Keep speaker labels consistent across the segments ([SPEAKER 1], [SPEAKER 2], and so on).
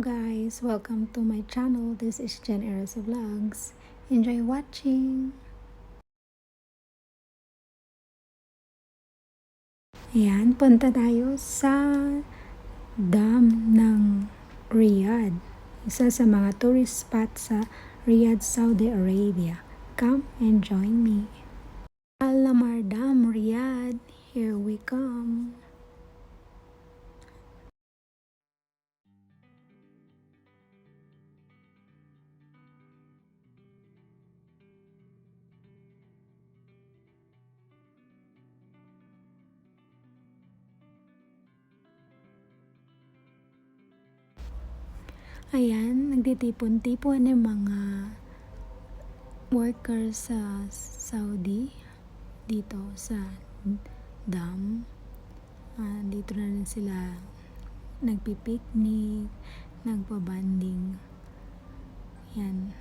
[SPEAKER 1] guys, welcome to my channel. This is Jen Eras Vlogs. Enjoy watching! Ayan, punta tayo sa dam ng Riyadh. Isa sa mga tourist spot sa Riyadh, Saudi Arabia. Come and join me. Al-Namar Dam, Riyadh. Here we come. Ayan, nagtitipon-tipon ng mga workers sa Saudi dito sa dam. Dito na rin sila nagpipiknik, nagpabanding. Yan.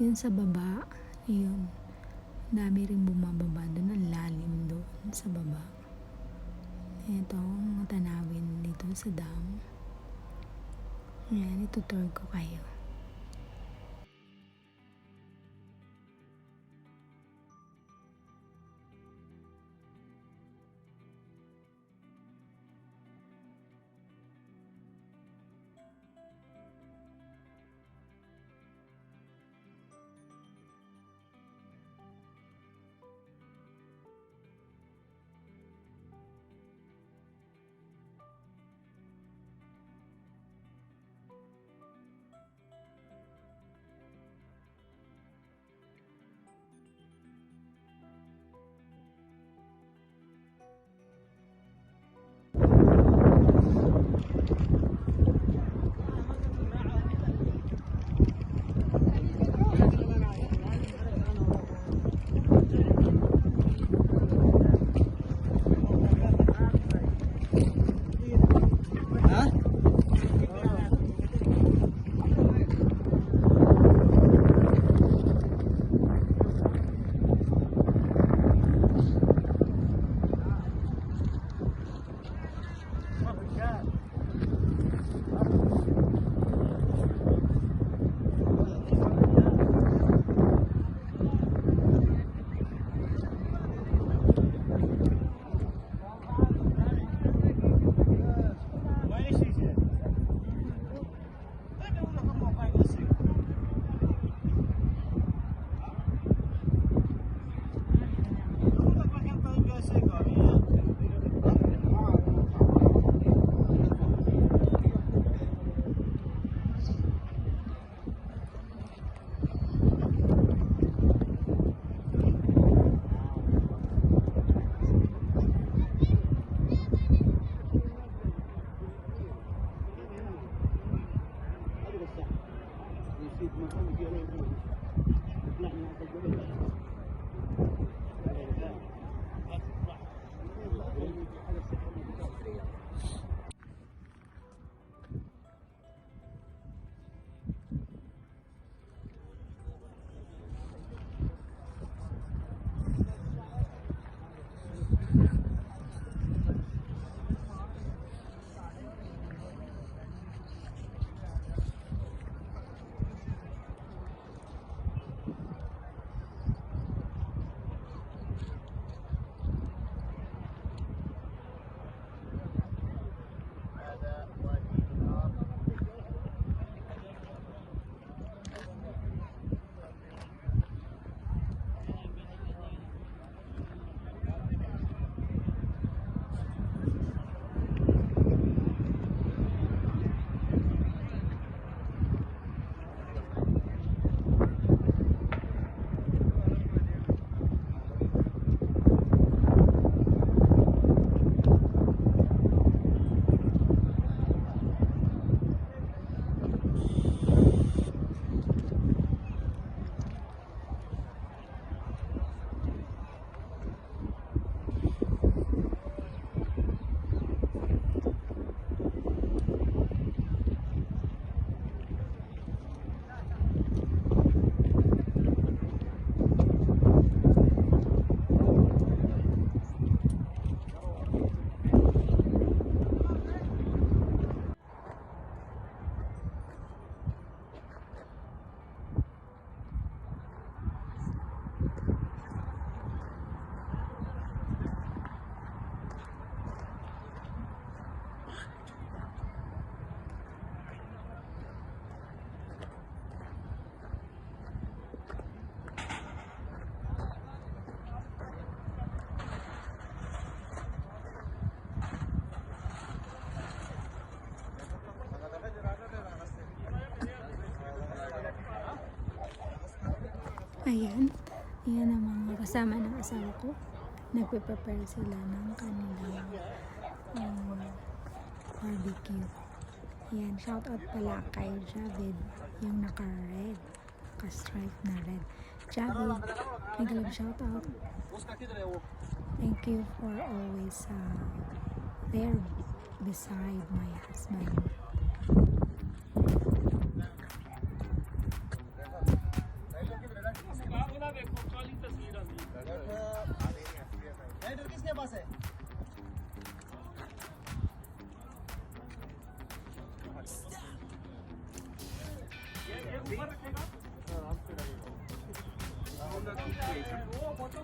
[SPEAKER 1] Yun sa baba, yun. Dami rin bumababa doon, ang lalim doon sa baba. Ito ang tanawin dito sa dam. Yan, itutur ko kayo. Ayan. Ayan ang mga kasama ng asawa ko. Nagpe-prepare sila ng kanilang barbecue. Ayan. Shout out pala kay Javid. Yung naka-red. Naka-stripe na red. Javid, nag-love shout out. Thank you for always there beside my husband.
[SPEAKER 2] किसके पास है ये ऊपर रखेगा आराम से रहेगा वो फोटो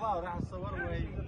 [SPEAKER 2] والله راح اتصور وهي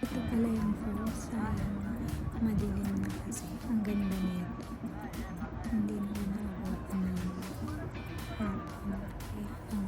[SPEAKER 1] Ito pala yung falls. Madilim na kasi. Ang ganda nito. Hindi na inaabot ng hapon. Kaya ang